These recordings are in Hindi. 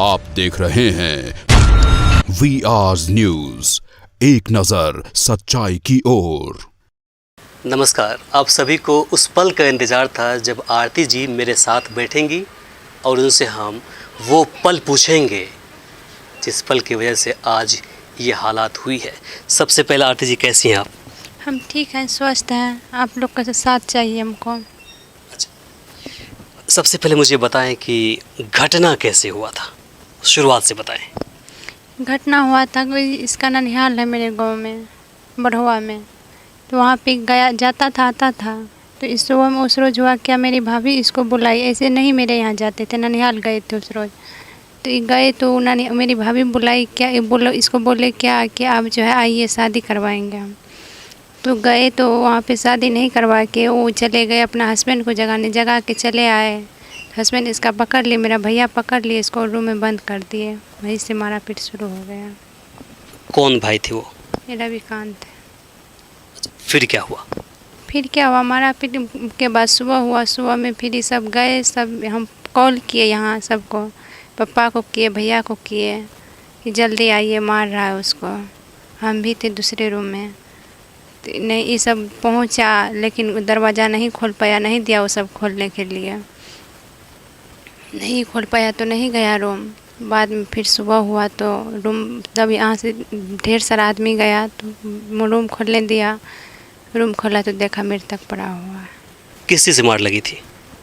आप देख रहे हैं VR न्यूज, एक नजर सच्चाई की ओर। नमस्कार, आप सभी को उस पल का इंतज़ार था जब आरती जी मेरे साथ बैठेंगी और उनसे हम वो पल पूछेंगे जिस पल की वजह से आज ये हालात हुई है। सबसे पहले आरती जी, कैसी हैं आप? हम ठीक हैं, स्वस्थ हैं। आप लोग का साथ चाहिए हमको। अच्छा, सबसे पहले मुझे बताएं कि घटना कैसे हुआ था, शुरुआत से बताएं। घटना हुआ था कोई, इसका ननिहाल है मेरे गांव में, बढ़वा में। तो वहाँ पे गया जाता था, आता था। तो इस सुबह में उस रोज़ हुआ क्या, मेरी भाभी इसको बुलाई। ऐसे नहीं मेरे यहाँ जाते थे, ननिहाल गए थे उस रोज़। तो ये गए तो उन्होंने मेरी भाभी बुलाई, क्या इसको बोले क्या कि आप जो है आइए शादी करवाएंगे हम। तो गए तो वहाँ पे शादी नहीं करवा के वो चले गए अपना हस्बैंड को जगा के चले आए। हस्बैंड इसका पकड़ लिए, मेरा भैया पकड़ लिए, इसको रूम में बंद कर दिए। वहीं से मारा पीट शुरू हो गया। कौन भाई थे वो? मेरा रविकांत है। फिर क्या हुआ? फिर क्या हुआ, मारा पीट के बाद सुबह हुआ। सुबह में फिर ये सब गए, सब हम कॉल किए यहाँ सबको, पापा को किए, भैया को किए कि जल्दी आइए, मार रहा है उसको। हम भी थे दूसरे रूम में। तो नहीं, ये सब पहुंचा लेकिन दरवाज़ा नहीं खोल पाया, नहीं दिया वो सब खोलने के लिए। नहीं खोल पाया तो नहीं गया रूम। बाद में फिर सुबह हुआ तो रूम, जब यहाँ से ढेर सारा आदमी गया तो रूम खोलने दिया। रूम खोला तो देखा मृतक पड़ा हुआ है। किस चीज़ से मार लगी थी?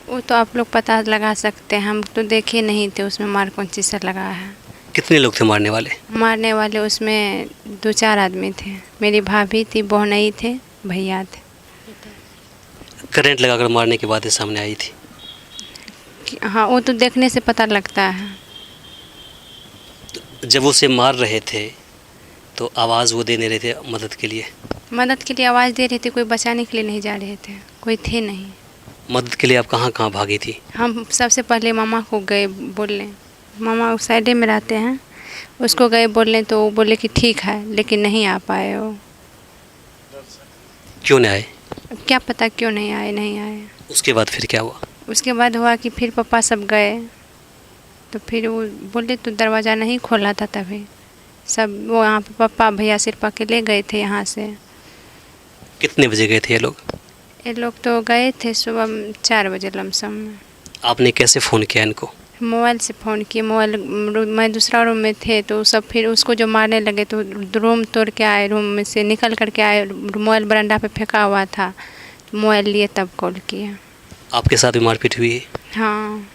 वो तो आप लोग पता लगा सकते हैं, हम तो देखे नहीं थे उसमें मार कौन चीज़ से लगा है। कितने लोग थे मारने वाले? मारने वाले उसमें 2-4 आदमी थे। मेरी भाभी थी, बहनई थे, भैया थे। करंट लगाकर मारने के बाद ये सामने आई थी? हाँ, वो तो देखने से पता लगता है। तो जब उसे मार रहे थे तो आवाज़ वो देने रहे थे मदद के लिए? मदद के लिए आवाज़ दे रहे थे, कोई बचाने के लिए नहीं जा रहे थे, कोई थे नहीं। मदद के लिए आप कहाँ कहाँ भागी थी? हम सबसे पहले मामा को गए बोलने। मामा उस साइडे में रहते हैं, उसको गए बोलने तो वो बोले कि ठीक है, लेकिन नहीं आ पाए वो। क्यों नहीं आए? अब क्या पता क्यों नहीं आए। उसके बाद फिर क्या हुआ? उसके बाद हुआ कि फिर पापा सब गए तो फिर वो बोले तो दरवाज़ा नहीं खोला था तभी। सब वो यहाँ पे पापा भैया सिर्फ के ले गए थे यहाँ से। कितने बजे गए थे ये लोग? ये लोग तो गए थे सुबह 4 बजे लमसम में। आपने कैसे फ़ोन किया इनको? मोबाइल से फ़ोन किए। मोबाइल मैं दूसरा रूम में थे तो सब फिर उसको जो मारने लगे तो रूम तोड़ के आए, रूम में से निकल करके आए। मोबाइल बरामदा पे फेंका हुआ था तो मोबाइल लिए तब कॉल किया। आपके साथ भी मारपीट हुई है? हाँ।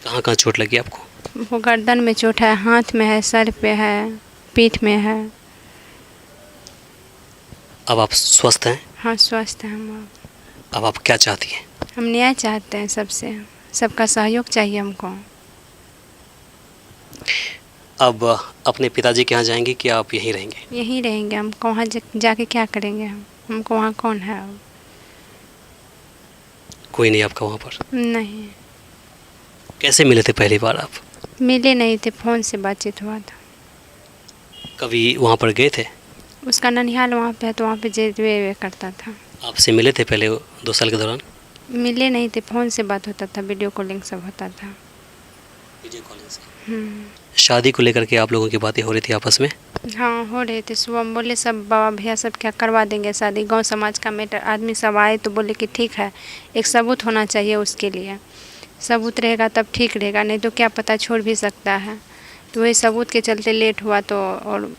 कहाँ कहाँ चोट लगी आपको? वो गर्दन में चोट है, हाथ में है, सर पे है, पीठ में है। अब आप स्वस्थ हैं? हाँ, स्वस्थ है हम। अब आप क्या चाहती हैं? हम न्याय चाहते हैं सबसे, सबका सहयोग चाहिए हमको। अब अपने पिताजी के यहाँ जाएंगे कि आप यहीं रहेंगे? यहीं रहेंगे। हम वहाँ जाके क्या करेंगे हमको वहाँ कौन है अब? कोई नहीं आपका वहाँ पर? नहीं, कैसे मिले थे पहली बार आप? मिले नहीं थे, फ़ोन से बातचीत हुआ था। कभी वहाँ पर गए थे? उसका ननिहाल वहाँ पे है तो वहाँ पे जे करता था। आपसे मिले थे पहले 2 साल के दौरान? मिले नहीं थे, फ़ोन से बात होता था, वीडियो कॉलिंग सब होता था। वीडियो कॉलिंग से? हम्म। शादी को लेकर के आप लोगों की बातें हो रही थी आपस में? हाँ, हो रहे थे। सुबह हम बोले सब बाबा भैया सब क्या करवा देंगे शादी, गांव समाज का मैटर। आदमी सब आए तो बोले कि ठीक है, एक सबूत होना चाहिए उसके लिए। सबूत रहेगा तब ठीक रहेगा, नहीं तो क्या पता छोड़ भी सकता है। तो वही सबूत के चलते लेट हुआ। तो और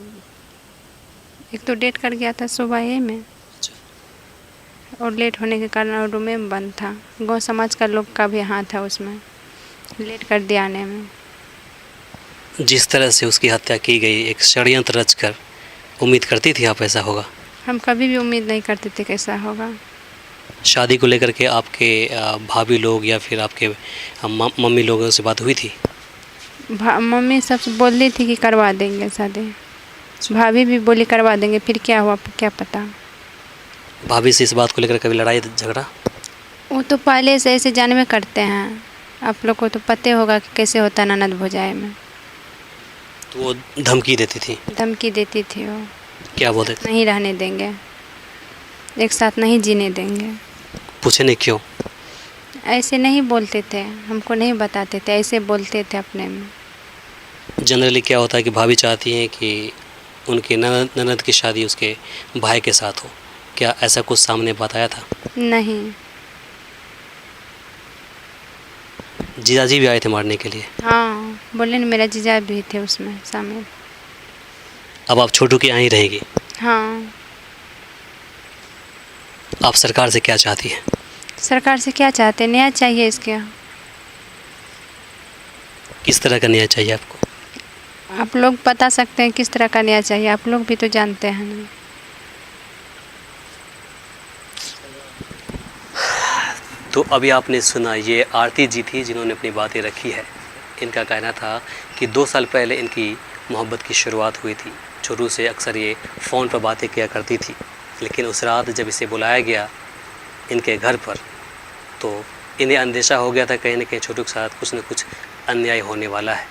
एक तो डेट कर गया था सुबह में, और लेट होने के कारण रूम में बंद था। गांव समाज का लोग का भी हाथ था उसमें, लेट कर दिया आने में। जिस तरह से उसकी हत्या की गई, एक षड्यंत्र रचकर, उम्मीद करती थी आप ऐसा होगा? हम कभी भी उम्मीद नहीं करते थे कैसा होगा। शादी को लेकर के आपके भाभी लोग या फिर आपके मम्मी लोगों से बात हुई थी? मम्मी सबसे बोल रही थी कि करवा देंगे शादी। भाभी भी बोली करवा देंगे, फिर क्या हुआ क्या पता। भाभी से इस बात को लेकर कभी लड़ाई झगड़ा? वो तो पहले से ऐसे जानवे करते हैं, आप लोग को तो पता होगा कि कैसे होता है ननद भौजाई में। तो वो धमकी देती थी? धमकी देती थी वो। क्या बोलते थे? नहीं रहने देंगे, एक साथ नहीं जीने देंगे। पूछे नहीं क्यों? ऐसे नहीं बोलते थे, हमको नहीं बताते थे, ऐसे बोलते थे अपने में। जनरली क्या होता है कि भाभी चाहती हैं कि उनकी ननद की शादी उसके भाई के साथ हो, क्या ऐसा कुछ सामने बात आया था? नहीं। जीजाजी भी आए थे मारने के लिए? हाँ, बोले ना मेरा जीजा भी थे उसमें शामिल। अब आप छोटू के यहाँ ही रहेगी? हाँ। आप सरकार से क्या चाहती हैं? सरकार से क्या चाहते हैं? न्याय चाहिए इसके। किस तरह का न्याय चाहिए आपको? आप लोग बता सकते हैं किस तरह का न्याय चाहिए, आप लोग भी तो जानते हैं ना। तो अभी आपने सुना, ये आरती जी थी जिन्होंने अपनी बातें रखी है। इनका कहना था कि 2 साल पहले इनकी मोहब्बत की शुरुआत हुई थी। छोटू से अक्सर ये फ़ोन पर बातें किया करती थी, लेकिन उस रात जब इसे बुलाया गया इनके घर पर, तो इन्हें अंदेशा हो गया था कहीं ना कहीं छोटू के साथ कुछ न कुछ अन्याय होने वाला है।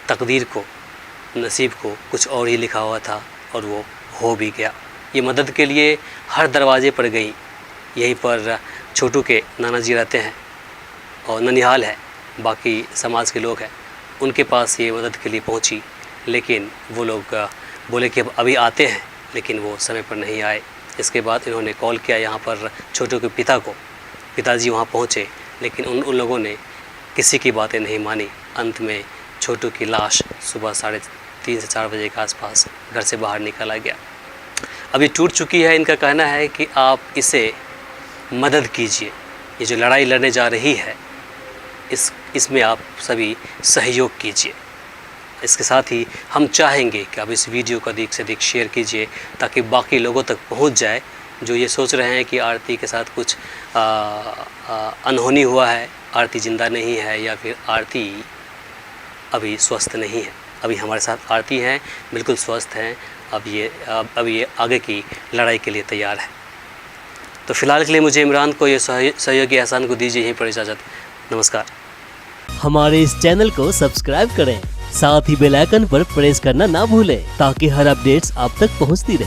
तकदीर को, नसीब को कुछ और ही लिखा हुआ था और वो हो भी गया। ये मदद के लिए हर दरवाजे पर गई। यहीं पर छोटू के नाना जी रहते हैं और ननिहाल है, बाकी समाज के लोग हैं, उनके पास ये मदद के लिए पहुंची, लेकिन वो लोग बोले कि अब अभी आते हैं, लेकिन वो समय पर नहीं आए। इसके बाद इन्होंने कॉल किया यहाँ पर छोटू के पिता को। पिताजी वहाँ पहुँचे, लेकिन उन लोगों ने किसी की बातें नहीं मानी। अंत में छोटू की लाश सुबह 3:30 से 4 बजे के आसपास घर से बाहर निकाला गया। अभी टूट चुकी है। इनका कहना है कि आप इसे मदद कीजिए, ये जो लड़ाई लड़ने जा रही है इसमें आप सभी सहयोग कीजिए। इसके साथ ही हम चाहेंगे कि आप इस वीडियो को अधिक से अधिक शेयर कीजिए, ताकि बाकी लोगों तक पहुंच जाए जो ये सोच रहे हैं कि आरती के साथ कुछ अनहोनी हुआ है, आरती ज़िंदा नहीं है या फिर आरती अभी स्वस्थ नहीं है। अभी हमारे साथ आरती हैं, बिल्कुल स्वस्थ हैं। अब ये आगे की लड़ाई के लिए तैयार है। तो फिलहाल के लिए मुझे इमरान को ये सहयोगी एहसान को दीजिए यहीं पर इजाज़त। नमस्कार। हमारे इस चैनल को सब्सक्राइब करें, साथ ही बेल आइकन पर प्रेस करना ना भूलें, ताकि हर अपडेट्स आप तक पहुंचती रहे।